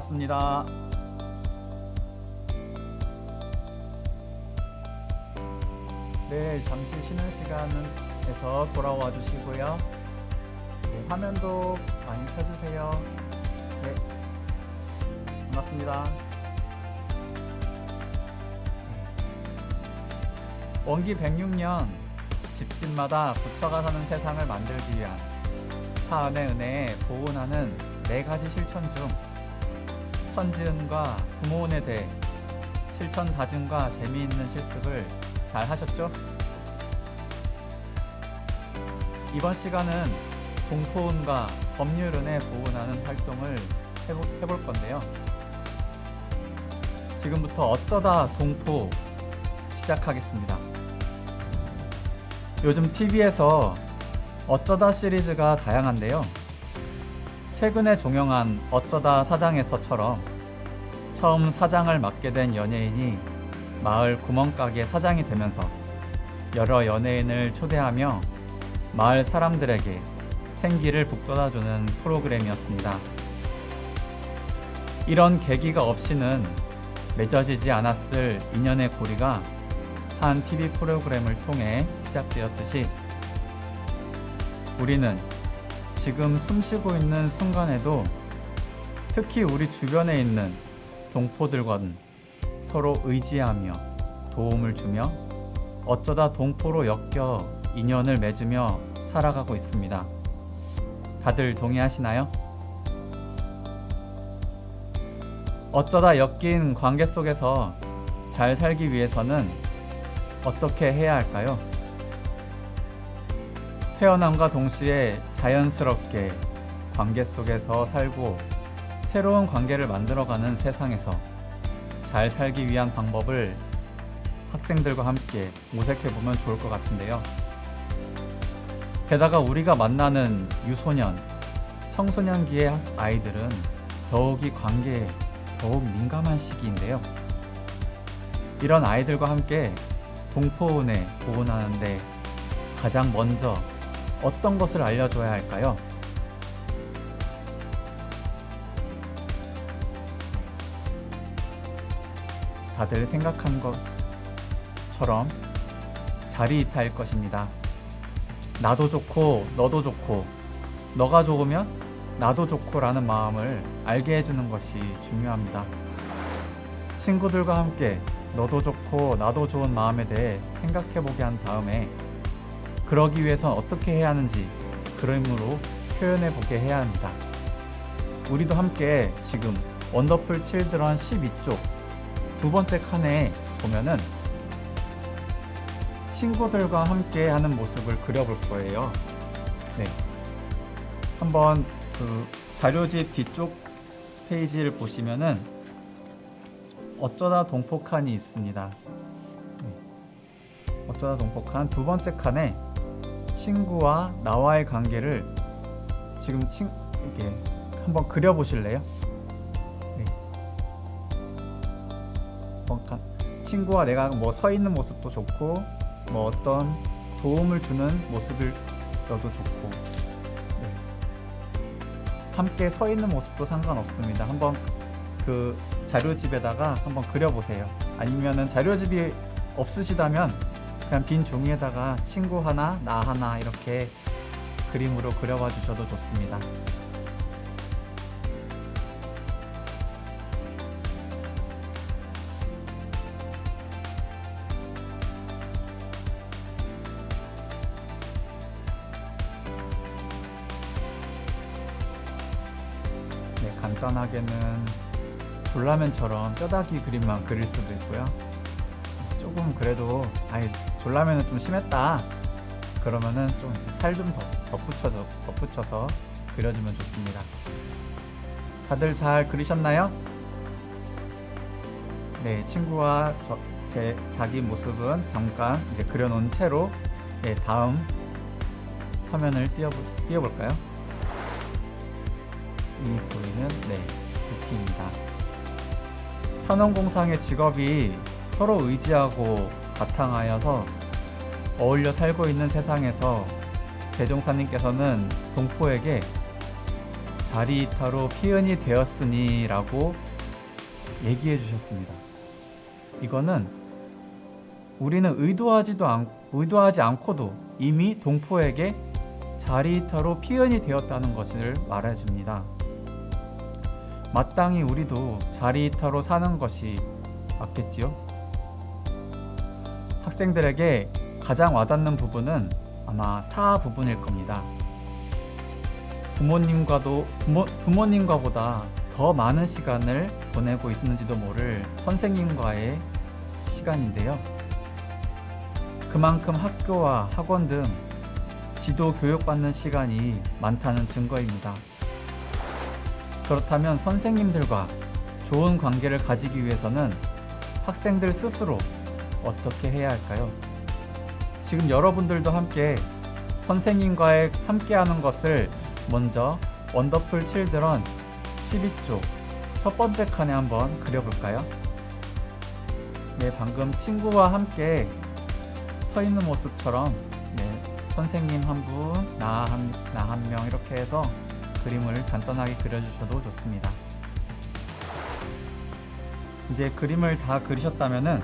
반갑습니다. 네, 잠시 쉬는 시간에서 돌아와 주시고요. 네, 화면도 많이 켜주세요. 네, 반갑습니다. 원기 106년 집집마다 부처가 사는 세상을 만들기 위한 사은의 은혜에 보은하는 4가지 실천 중 천지은과 부모운에 대해 실천 다짐과 재미있는 실습을 잘 하셨죠? 이번 시간은 동포운과 법률운에 보은하는 활동을 해볼 건데요. 지금부터 어쩌다 동포 시작하겠습니다. 요즘 TV에서 어쩌다 시리즈가 다양한데요. 최근에 종영한 어쩌다 사장에서처럼 처음 사장을 맡게 된 연예인이 마을 구멍가게 사장이 되면서 여러 연예인을 초대하며 마을 사람들에게 생기를 북돋아주는 프로그램이었습니다. 이런 계기가 없이는 맺어지지 않았을 인연의 고리가 한 TV 프로그램을 통해 시작되었듯이 우리는 지금 숨쉬고 있는 순간에도 특히 우리 주변에 있는 동포들과는 서로 의지하며 도움을 주며 어쩌다 동포로 엮여 인연을 맺으며 살아가고 있습니다. 다들 동의하시나요? 어쩌다 엮인 관계 속에서 잘 살기 위해서는 어떻게 해야 할까요? 태어남과 동시에 자연스럽게 관계 속에서 살고 새로운 관계를 만들어가는 세상에서 잘 살기 위한 방법을 학생들과 함께 모색해보면 좋을 것 같은데요. 게다가 우리가 만나는 유소년, 청소년기의 아이들은 더욱이 관계에 더욱 민감한 시기인데요. 이런 아이들과 함께 동포운에 보은하는데 가장 먼저 어떤 것을 알려줘야 할까요? 다들 생각한 것처럼 자리이탈일 것입니다. 나도 좋고 너도 좋고 너가 좋으면 나도 좋고 라는 마음을 알게 해주는 것이 중요합니다. 친구들과 함께 너도 좋고 나도 좋은 마음에 대해 생각해보게 한 다음에 그러기 위해선 어떻게 해야 하는지 그림으로 표현해보게 해야 합니다. 우리도 함께 지금 원더풀 칠드런 12쪽 두 번째 칸에 보면은 친구들과 함께 하는 모습을 그려볼 거예요. 네. 한번 그 자료집 뒤쪽 페이지를 보시면은 어쩌다 동포 칸이 있습니다. 네. 어쩌다 동포 칸 두 번째 칸에 친구와 나와의 관계를 지금 이렇게 한번 그려보실래요? 네. 친구와 내가 뭐 서 있는 모습도 좋고 뭐 어떤 도움을 주는 모습을 넣어도 좋고 네. 함께 서 있는 모습도 상관없습니다. 한번 그 자료집에다가 한번 그려보세요. 아니면은 자료집이 없으시다면 그냥 빈 종이에다가 친구 하나, 나 하나 이렇게 그림으로 그려봐 주셔도 좋습니다. 네, 간단하게는 졸라맨처럼 뼈다귀 그림만 그릴 수도 있고요. 조금 그래도 졸라맨은 좀 심했다 그러면은 좀 살 좀 덧붙여서 그려주면 좋습니다. 다들 잘 그리셨나요? 네, 친구와 자기 모습은 잠깐 이제 그려놓은 채로 네, 다음 화면을 띄워볼까요? 이 보이는 부피입니다. 산원공상의 직업이 서로 의지하고 바탕하여서 어울려 살고 있는 세상에서 대종사님께서는 동포에게 자리이탈로 피은이 되었으니 라고 얘기해 주셨습니다. 이거는 우리는 의도하지 않고도 이미 동포에게 자리이탈로 피은이 되었다는 것을 말해줍니다. 마땅히 우리도 자리이탈로 사는 것이 맞겠지요? 학생들에게 가장 와닿는 부분은 아마 사 부분일 겁니다. 부모님과보다 더 많은 시간을 보내고 있는지도 모를 선생님과의 시간인데요. 그만큼 학교와 학원 등 지도 교육받는 시간이 많다는 증거입니다. 그렇다면 선생님들과 좋은 관계를 가지기 위해서는 학생들 스스로 어떻게 해야 할까요? 지금 여러분들도 함께 선생님과의 함께하는 것을 먼저 원더풀 칠드런 12쪽 첫 번째 칸에 한번 그려볼까요? 네, 방금 친구와 함께 서 있는 모습처럼 선생님 한 분, 나 한 명 이렇게 해서 그림을 간단하게 그려주셔도 좋습니다. 이제 그림을 다 그리셨다면은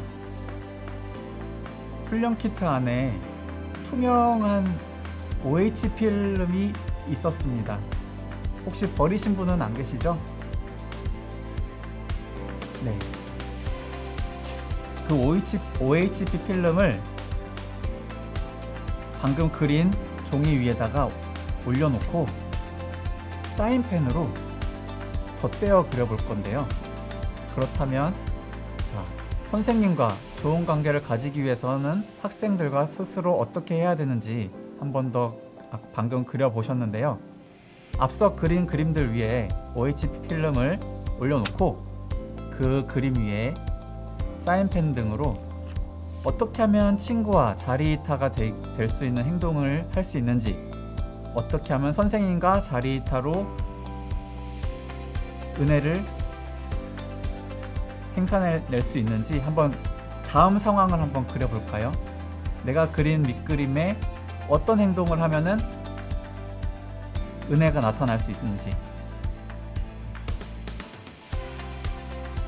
훈련 키트 안에 투명한 OH 필름이 있었습니다. 혹시 버리신 분은 안 계시죠? 네. 그 OHP 필름을 방금 그린 종이 위에다가 올려놓고 사인펜으로 덧대어 그려볼 건데요. 그렇다면 선생님과 좋은 관계를 가지기 위해서는 학생들과 스스로 어떻게 해야 되는지 한 번 더 방금 그려보셨는데요. 앞서 그린 그림들 위에 OHP 필름을 올려놓고 그 그림 위에 사인펜 등으로 어떻게 하면 친구와 자리이탈가 될 수 있는 행동을 할 수 있는지, 어떻게 하면 선생님과 자리이탈로 은혜를 생산해낼 수 있는지 한번 다음 상황을 한번 그려볼까요? 내가 그린 밑그림에 어떤 행동을 하면은 은혜가 나타날 수 있는지.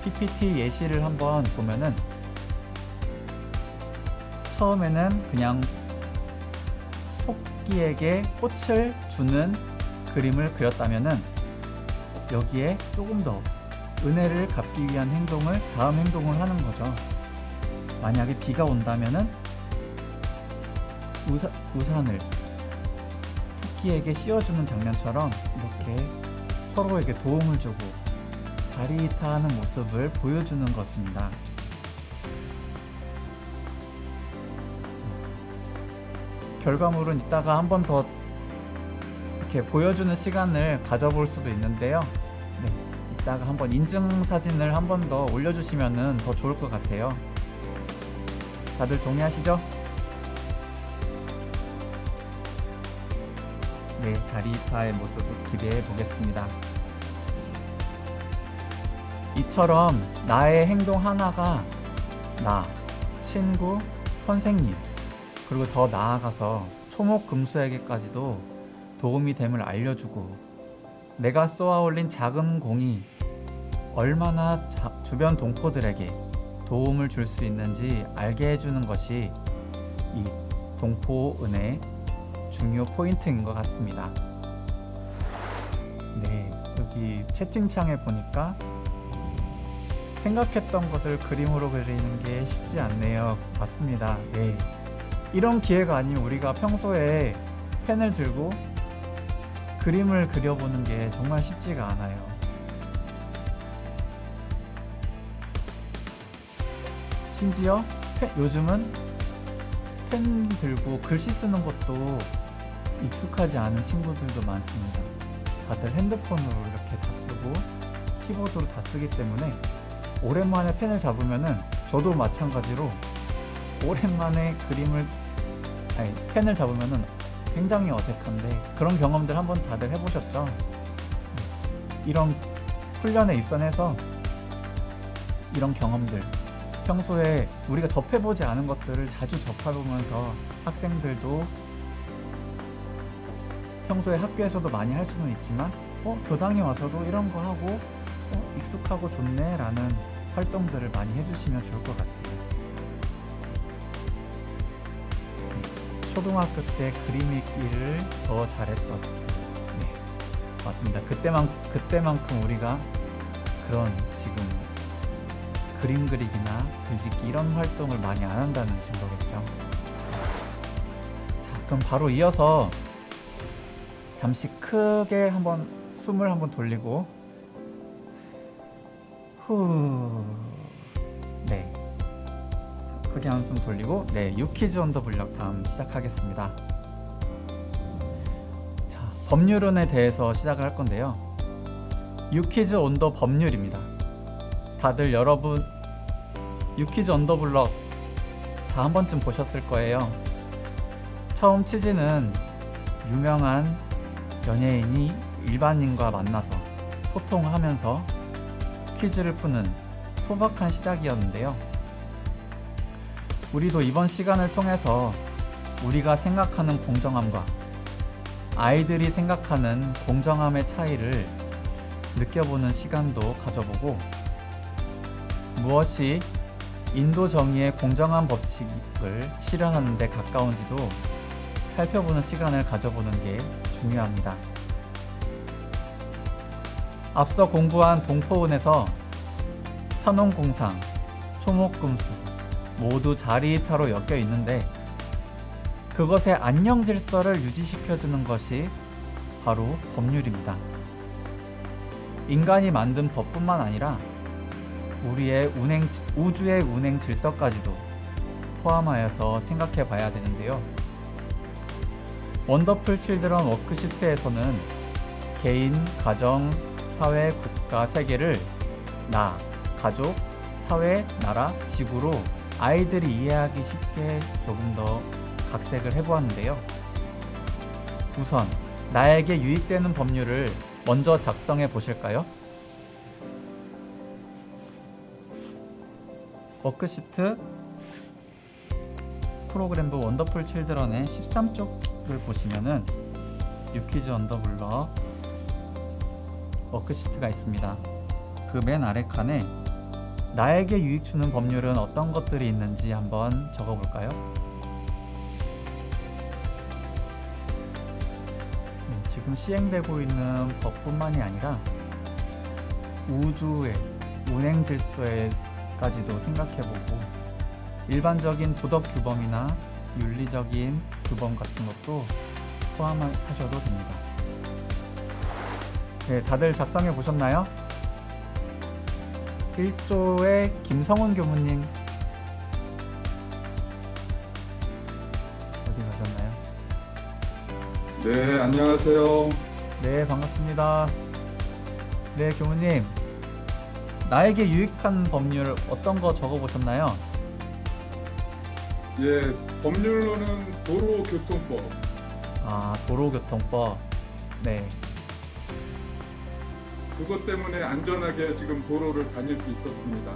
PPT 예시를 한번 보면은 처음에는 그냥 토끼에게 꽃을 주는 그림을 그렸다면은 여기에 조금 더 은혜를 갚기 위한 다음 행동을 하는 거죠. 만약에 비가 온다면은 우산을 토끼에게 씌워주는 장면처럼 이렇게 서로에게 도움을 주고 자리이탈하는 모습을 보여주는 것입니다. 결과물은 이따가 한 번 더 이렇게 보여주는 시간을 가져볼 수도 있는데요. 네, 이따가 한번 인증 사진을 한 번 더 올려주시면 더 좋을 것 같아요. 다들 동의하시죠? 네, 자리이탈의 모습을 기대해 보겠습니다. 이처럼 나의 행동 하나가 나, 친구, 선생님, 그리고 더 나아가서 초목금수에게까지도 도움이 됨을 알려주고, 내가 쏘아올린 작은 공이 얼마나 주변 동포들에게 도움을 줄 수 있는지 알게 해주는 것이 이 동포은의 중요 포인트인 것 같습니다. 네, 여기 채팅창에 보니까 생각했던 것을 그림으로 그리는 게 쉽지 않네요. 맞습니다. 네. 이런 기회가 아니면 우리가 평소에 펜을 들고 그림을 그려보는 게 정말 쉽지가 않아요. 심지어 요즘은 펜 들고 글씨 쓰는 것도 익숙하지 않은 친구들도 많습니다. 다들 핸드폰으로 이렇게 다 쓰고 키보드로 다 쓰기 때문에 오랜만에 펜을 잡으면은, 저도 마찬가지로 오랜만에 펜을 잡으면은 굉장히 어색한데, 그런 경험들 한번 다들 해보셨죠? 이런 훈련에 입선해서 이런 경험들, 평소에 우리가 접해보지 않은 것들을 자주 접해보면서 학생들도 평소에 학교에서도 많이 할 수는 있지만 교당에 와서도 이런 거 하고 익숙하고 좋네 라는 활동들을 많이 해주시면 좋을 것 같아요. 초등학교 때 그림 읽기를 더 잘했던, 네, 맞습니다. 그때만큼 우리가 그런 지금 그림 그리기나 글짓기 이런 활동을 많이 안 한다는 증거겠죠. 자, 그럼 바로 이어서 잠시 크게 한번 숨을 한번 돌리고 네, 크게 한숨 돌리고 유퀴즈 온 더 블럭 다음 시작하겠습니다. 자, 법률론에 대해서 시작을 할 건데요. 유퀴즈 온 더 법률입니다. 다들 여러분 유퀴즈 온 더 블럭 다 한 번쯤 보셨을 거예요. 처음 취지는 유명한 연예인이 일반인과 만나서 소통하면서 퀴즈를 푸는 소박한 시작이었는데요. 우리도 이번 시간을 통해서 우리가 생각하는 공정함과 아이들이 생각하는 공정함의 차이를 느껴보는 시간도 가져보고, 무엇이 인도 정의의 공정한 법칙을 실현하는 데 가까운지도 살펴보는 시간을 가져보는 게 중요합니다. 앞서 공부한 동포운에서 산업공상, 초목금수 모두 자리이탈로 엮여 있는데, 그것의 안녕 질서를 유지시켜주는 것이 바로 법률입니다. 인간이 만든 법뿐만 아니라 우리의 우주의 운행 질서까지도 포함하여서 생각해 봐야 되는데요. 원더풀 칠드런 워크시트에서는 개인, 가정, 사회, 국가, 세계를 나, 가족, 사회, 나라, 지구로 아이들이 이해하기 쉽게 조금 더 각색을 해보았는데요. 우선 나에게 유익되는 법률을 먼저 작성해 보실까요? 워크시트 프로그램부 원더풀 칠드런의 13쪽을 보시면은 유퀴즈 온 더 블럭 워크시트가 있습니다. 그 맨 아래 칸에 나에게 유익 주는 법률은 어떤 것들이 있는지 한번 적어볼까요? 지금 시행되고 있는 법뿐만이 아니라 우주의 운행 질서에까지도 생각해보고, 일반적인 도덕 규범이나 윤리적인 규범 같은 것도 포함하셔도 됩니다. 네, 다들 작성해 보셨나요? 1조의 김성훈 교무님 어디 가셨나요? 네, 안녕하세요. 네, 반갑습니다. 네, 교무님, 나에게 유익한 법률 어떤 거 적어보셨나요? 예, 법률로는 도로교통법. 아, 도로교통법. 네. 그것 때문에 안전하게 지금 도로를 다닐 수 있었습니다.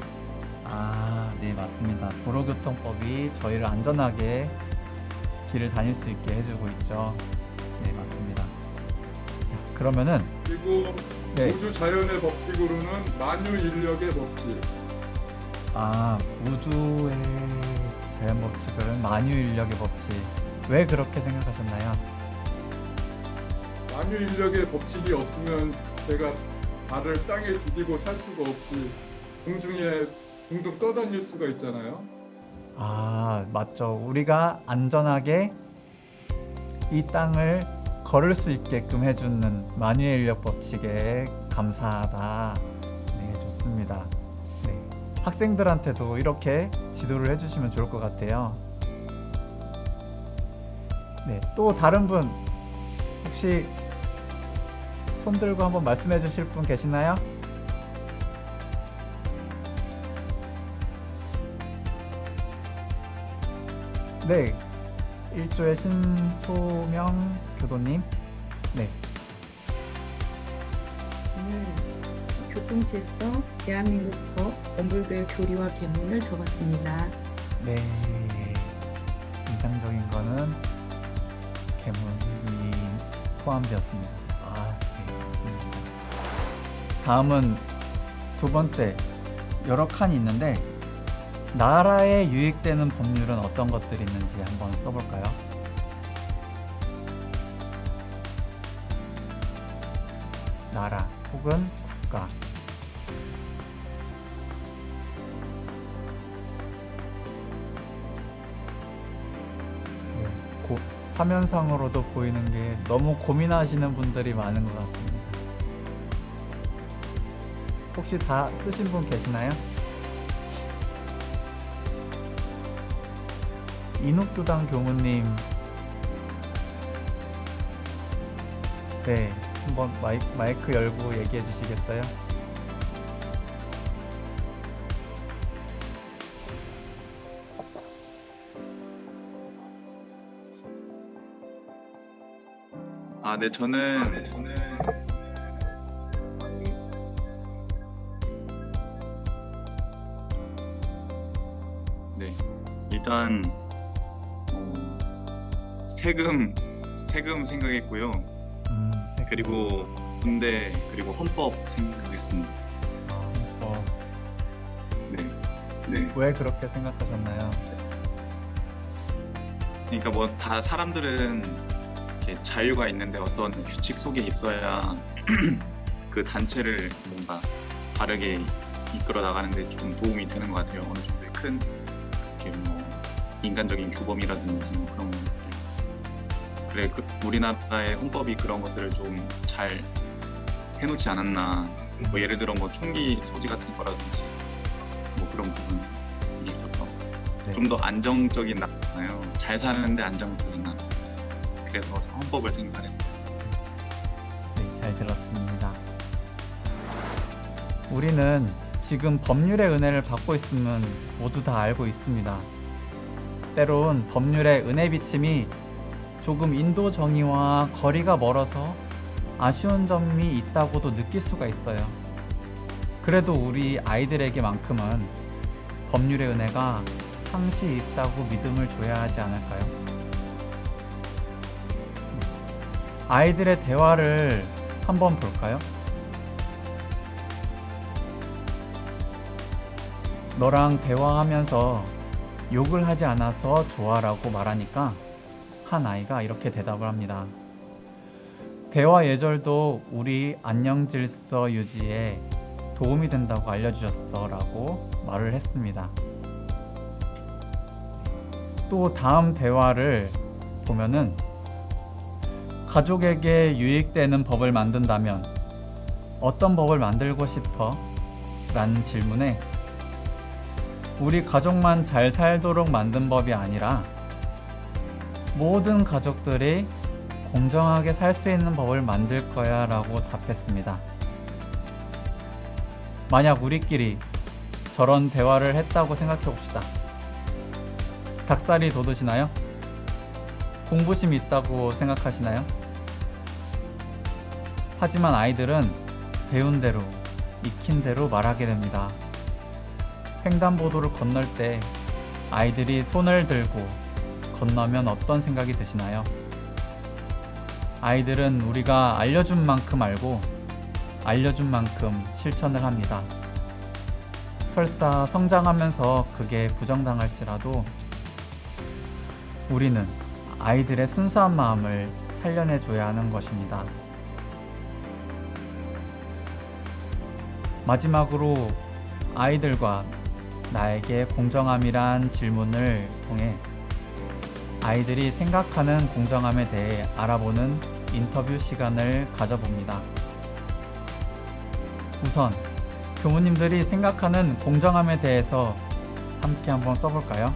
아, 네, 맞습니다. 도로교통법이 저희를 안전하게 길을 다닐 수 있게 해주고 있죠. 네, 맞습니다. 그러면은 그리고 네. 우주 자연의 법칙으로는 만유인력의 법칙. 아, 우주의 자연 법칙을 만유인력의 법칙. 왜 그렇게 생각하셨나요? 만유인력의 법칙이 없으면 제가 발을 땅에 디디고 살 수가 없이 공중에 둥둥 떠다닐 수가 있잖아요. 아, 맞죠. 우리가 안전하게 이 땅을 걸을 수 있게끔 해주는 만유의 인력 법칙에 감사하다. 네, 좋습니다. 네, 학생들한테도 이렇게 지도를 해주시면 좋을 것 같아요. 네, 또 다른 분 혹시 손 들고 한번 말씀해 주실 분 계시나요? 네, 1조의 신소명 교도님. 네. 저는 교통질서, 대한민국 법, 원불교의 교리와 계문을 적었습니다. 네. 인상적인 거는 계문이 포함되었습니다. 아, 네, 좋습니다. 있습니다. 다음은 두 번째, 여러 칸이 있는데 나라에 유익되는 법률은 어떤 것들이 있는지 한번 써볼까요? 나라 혹은 국가. 화면상으로도 보이는 게 너무 고민하시는 분들이 많은 것 같습니다. 혹시 다 쓰신 분 계시나요? 인욱교당 교무님, 네, 한번 마이크 열고 얘기해 주시겠어요? 네, 저는 네, 일단 세금 생각했고요. 그리고 군대 그리고 헌법 생각했습니다. 네. 왜 그렇게 생각하셨나요? 그러니까 뭐 다 사람들은 이렇게 자유가 있는데 어떤 규칙 속에 있어야 그 단체를 뭔가 바르게 이끌어 나가는데 좀 도움이 되는 것 같아요. 어느 정도의 큰 이렇게 뭐 인간적인 규범이라든지 뭐 그런 것들. 그래 우리나라의 헌법이 그런 것들을 좀 잘 해놓지 않았나. 뭐 예를 들어 뭐 총기 소지 같은 거라든지 뭐 그런 부분이 있어서 네. 좀 더 안정적인 나라잖아요. 잘 사는데 안정적인 나라. 그래서 헌법을 생각했어요. 네, 잘 들었습니다. 우리는 지금 법률의 은혜를 받고 있음은 모두 다 알고 있습니다. 때론 법률의 은혜 비침이 조금 인도 정의와 거리가 멀어서 아쉬운 점이 있다고도 느낄 수가 있어요. 그래도 우리 아이들에게만큼은 법률의 은혜가 항시 있다고 믿음을 줘야 하지 않을까요? 아이들의 대화를 한번 볼까요? 너랑 대화하면서 욕을 하지 않아서 좋아라고 말하니까 한 아이가 이렇게 대답을 합니다. 대화 예절도 우리 안녕 질서 유지에 도움이 된다고 알려주셨어 라고 말을 했습니다. 또 다음 대화를 보면은 가족에게 유익되는 법을 만든다면 어떤 법을 만들고 싶어? 라는 질문에 우리 가족만 잘 살도록 만든 법이 아니라 모든 가족들이 공정하게 살 수 있는 법을 만들 거야 라고 답했습니다. 만약 우리끼리 저런 대화를 했다고 생각해 봅시다. 닭살이 돋으시나요? 공부심이 있다고 생각하시나요? 하지만 아이들은 배운 대로, 익힌 대로 말하게 됩니다. 횡단보도를 건널 때 아이들이 손을 들고 건너면 어떤 생각이 드시나요? 아이들은 우리가 알려준 만큼 알고 알려준 만큼 실천을 합니다. 설사 성장하면서 그게 부정당할지라도 우리는 아이들의 순수한 마음을 살려내줘야 하는 것입니다. 마지막으로 아이들과 나에게 공정함이란 질문을 통해 아이들이 생각하는 공정함에 대해 알아보는 인터뷰 시간을 가져봅니다. 우선 교무님들이 생각하는 공정함에 대해서 함께 한번 써볼까요?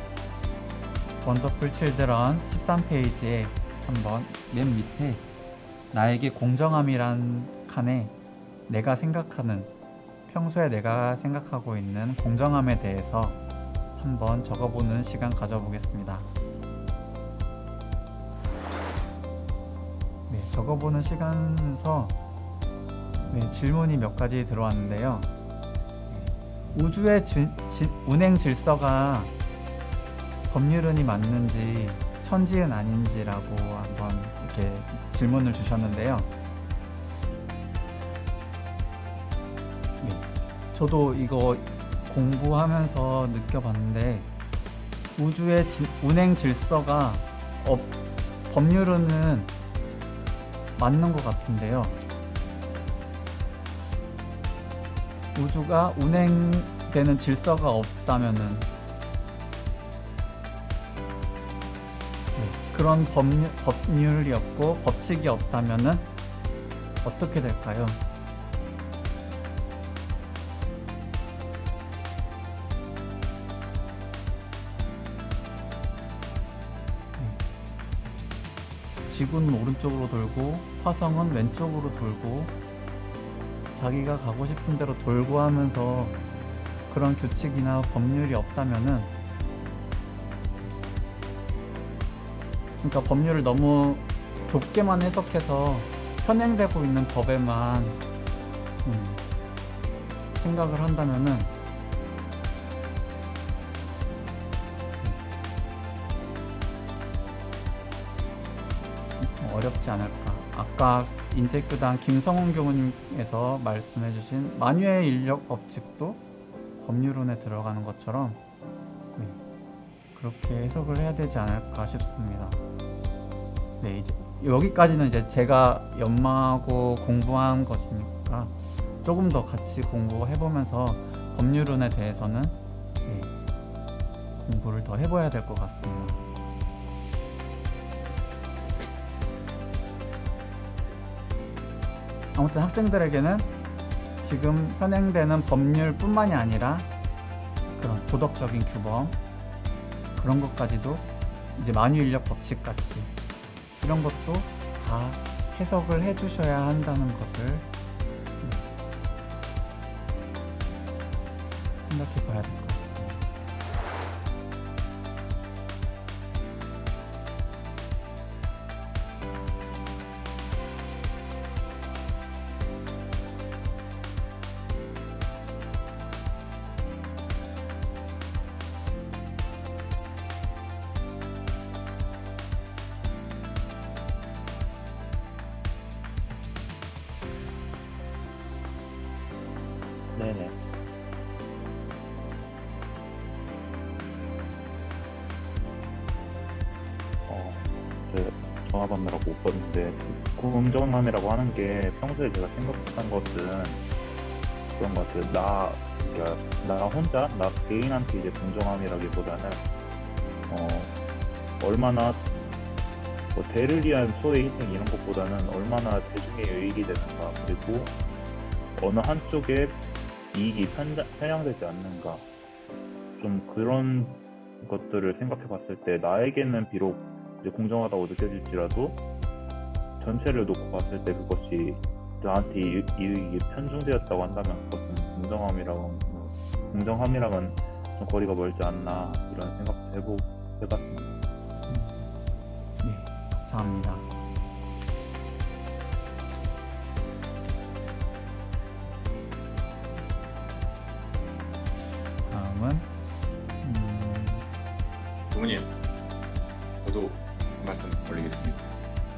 원더풀 칠드런 13페이지에 한번 맨 밑에 나에게 공정함이란 칸에 내가 생각하는 평소에 내가 생각하고 있는 공정함에 대해서 한번 적어보는 시간 가져보겠습니다. 네, 적어보는 시간에서 질문이 몇 가지 들어왔는데요. 우주의 운행 질서가 법률은이 맞는지 천지은 아닌지라고 한번 이렇게 질문을 주셨는데요. 저도 이거 공부하면서 느껴봤는데 우주의 운행 질서가 법률은 맞는 것 같은데요. 우주가 운행되는 질서가 없다면은 그런 법률이 없고 법칙이 없다면은 어떻게 될까요? 지구는 오른쪽으로 돌고 화성은 왼쪽으로 돌고 자기가 가고 싶은 대로 돌고 하면서 그런 규칙이나 법률이 없다면은, 그러니까 법률을 너무 좁게만 해석해서 현행되고 있는 법에만 생각을 한다면은 좀 어렵지 않을까. 아까 인재교단 김성훈 교수님께서 말씀해주신 만유의 인력 법칙도 법률론에 들어가는 것처럼 그렇게 해석을 해야 되지 않을까 싶습니다. 네, 이제 여기까지는 이제 제가 연마하고 공부한 것이니까 조금 더 같이 공부해보면서 법률론에 대해서는 공부를 더 해봐야 될 것 같습니다. 아무튼 학생들에게는 지금 현행되는 법률뿐만이 아니라 그런 도덕적인 규범, 그런 것까지도 이제 만유인력 법칙 같이 이런 것도 다 해석을 해주셔야 한다는 것을 생각해 봐야 될 것 같습니다. 네네. 그 종합함이라고 못 봤는데 공정함이라고 하는 게 평소에 제가 생각했던 것은 그런 것 같아요. 그러니까 나 혼자 나 개인한테 이제 공정함이라기보다는 얼마나 뭐 대를 위한 소의 희생 이런 것보다는 얼마나 대중의 유익이 되는가, 그리고 어느 한쪽에 이익이 편향되지 않는가, 좀 그런 것들을 생각해 봤을 때 나에게는 비록 이제 공정하다고 느껴질지라도 전체를 놓고 봤을 때 그것이 나한테 이익이 편중되었다고 한다면 그것은 공정함이랑은 좀 거리가 멀지 않나, 이런 생각도 해봤습니다. 네, 감사합니다. 다음은 부모님, 저도 한 말씀 올리겠습니다.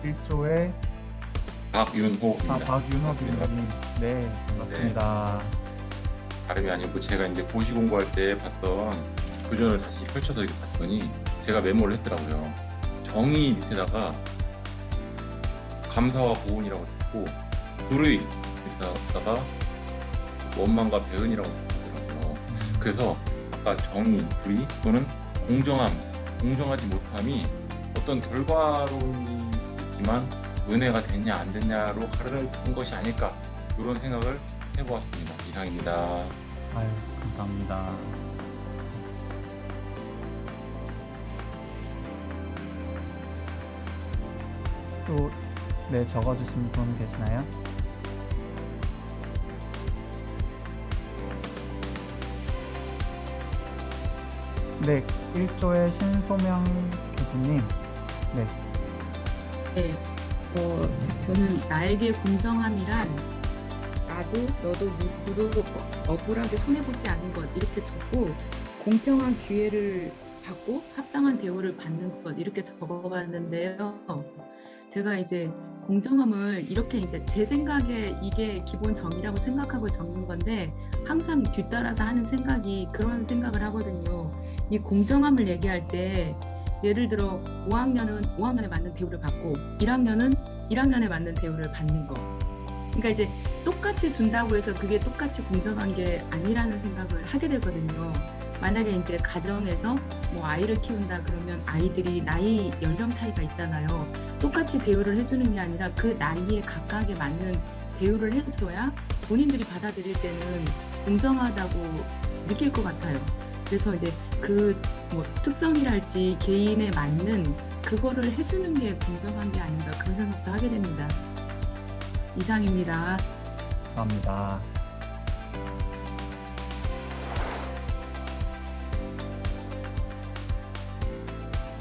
1조의 박윤호입니다. 박윤호 교수님. 네, 반갑습니다. 다름이 아니고 제가 이제 고시 공부할 때 봤던 교전을 다시 펼쳐서 이렇게 봤더니 제가 메모를 했더라고요. 정의 밑에다가 감사와 고운이라고 했고, 불의 밑에다가 원망과 배은이라고 했더라고요. 그래서 아까 정의, 불의 또는 공정하지 못함이 어떤 결과론이 있지만 은혜가 됐냐 안 됐냐로 가르는 것이 아닐까, 이런 생각을 해보았습니다. 이상입니다. 아유, 감사합니다. 또, 네, 적어주신 분 계시나요? 네, 1조의 신소명 교수님. 네, 네, 저는 나에게 공정함이란 나도 너도 누구도 억울하게 손해보지 않은 것 이렇게 적고, 공평한 기회를 받고 합당한 대우를 받는 것 이렇게 적어봤는데요. 제가 이제 공정함을 이렇게 이제 제 생각에 이게 기본 정의라고 생각하고 적는 건데 항상 뒤따라서 하는 생각이 그런 생각을 하거든요. 이 공정함을 얘기할 때 예를 들어 5학년은 5학년에 맞는 대우를 받고 1학년은 1학년에 맞는 대우를 받는 거. 그러니까 이제 똑같이 준다고 해서 그게 똑같이 공정한 게 아니라는 생각을 하게 되거든요. 만약에 이제 가정에서 뭐 아이를 키운다 그러면 아이들이 나이 연령 차이가 있잖아요. 똑같이 대우를 해주는 게 아니라 그 나이에 각각에 맞는 대우를 해줘야 본인들이 받아들일 때는 공정하다고 느낄 것 같아요. 그래서 이제 그 뭐 특성이랄지 개인에 맞는 그거를 해주는 게 공정한 게 아닌가 그런 생각도 하게 됩니다. 이상입니다. 감사합니다.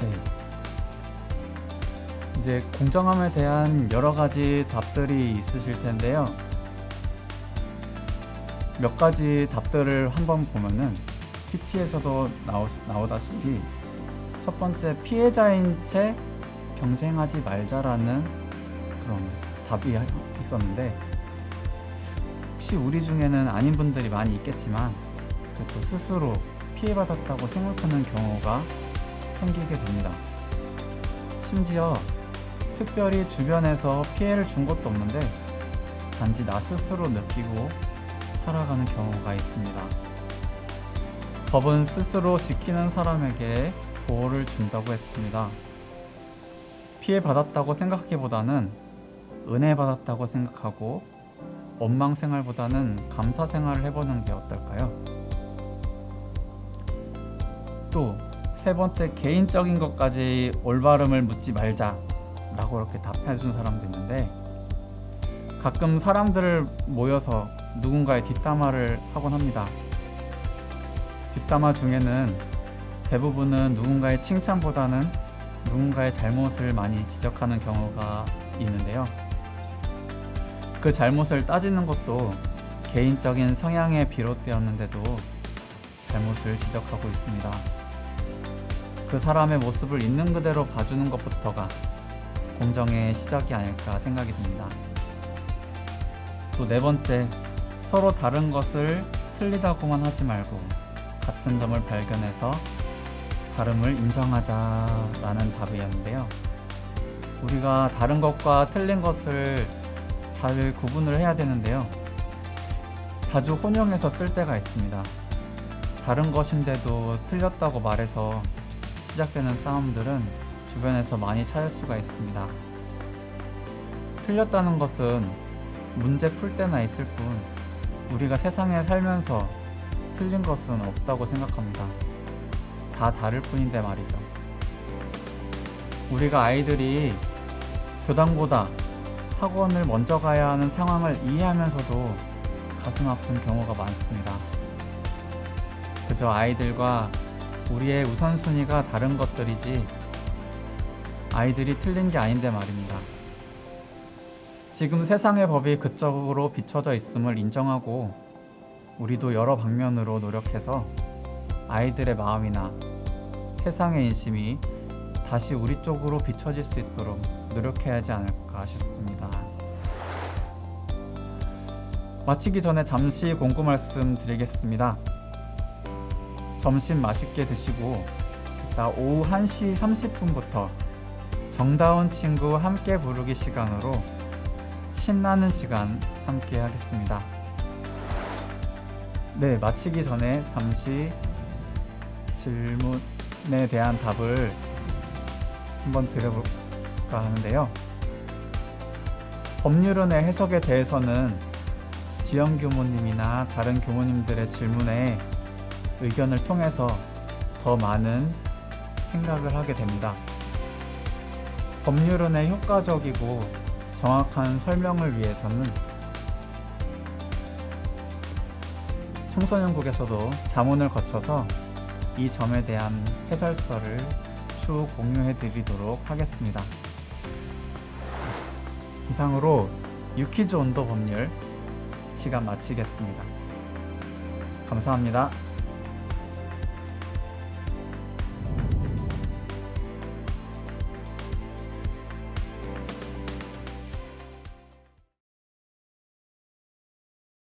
네. 이제 공정함에 대한 여러 가지 답들이 있으실 텐데요. 몇 가지 답들을 한번 보면은 PP에서도 나오다시피 첫 번째, 피해자인 채 경쟁하지 말자라는 그런 답이 있었는데, 혹시 우리 중에는 아닌 분들이 많이 있겠지만 또 스스로 피해받았다고 생각하는 경우가 생기게 됩니다. 심지어 특별히 주변에서 피해를 준 것도 없는데 단지 나 스스로 느끼고 살아가는 경우가 있습니다. 법은 스스로 지키는 사람에게 보호를 준다고 했습니다. 피해받았다고 생각하기보다는 은혜 받았다고 생각하고 원망 생활보다는 감사 생활을 해보는 게 어떨까요? 또 세 번째, 개인적인 것까지 올바름을 묻지 말자 라고 이렇게 답해준 사람도 있는데, 가끔 사람들을 모여서 누군가의 뒷담화를 하곤 합니다. 뒷담화 중에는 대부분은 누군가의 칭찬보다는 누군가의 잘못을 많이 지적하는 경우가 있는데요. 그 잘못을 따지는 것도 개인적인 성향에 비롯되었는데도 잘못을 지적하고 있습니다. 그 사람의 모습을 있는 그대로 봐주는 것부터가 공정의 시작이 아닐까 생각이 듭니다. 또 네 번째, 서로 다른 것을 틀리다고만 하지 말고 같은 점을 발견해서 다름을 인정하자라는 답이었는데요. 우리가 다른 것과 틀린 것을 잘 구분을 해야 되는데요. 자주 혼용해서 쓸 때가 있습니다. 다른 것인데도 틀렸다고 말해서 시작되는 싸움들은 주변에서 많이 찾을 수가 있습니다. 틀렸다는 것은 문제 풀 때나 있을 뿐 우리가 세상에 살면서 틀린 것은 없다고 생각합니다. 다 다를 뿐인데 말이죠. 우리가 아이들이 교당보다 학원을 먼저 가야 하는 상황을 이해하면서도 가슴 아픈 경우가 많습니다. 그저 아이들과 우리의 우선순위가 다른 것들이지 아이들이 틀린 게 아닌데 말입니다. 지금 세상의 법이 그쪽으로 비춰져 있음을 인정하고 우리도 여러 방면으로 노력해서 아이들의 마음이나 세상의 인심이 다시 우리 쪽으로 비춰질 수 있도록 노력해야 하지 않을까 싶습니다. 마치기 전에 잠시 공고 말씀 드리겠습니다. 점심 맛있게 드시고 이따 오후 1시 30분부터 정다운 친구 함께 부르기 시간으로 신나는 시간 함께 하겠습니다. 네, 마치기 전에 잠시 질문에 대한 답을 한번 드려볼까 하는데요. 법률은의 해석에 대해서는 지영 교모님이나 다른 교모님들의 질문에 의견을 통해서 더 많은 생각을 하게 됩니다. 법률은의 효과적이고 정확한 설명을 위해서는 청소년국에서도 자문을 거쳐서 이 점에 대한 해설서를 추후 공유해 드리도록 하겠습니다. 이상으로 유키즈 온도 법률 시간 마치겠습니다. 감사합니다.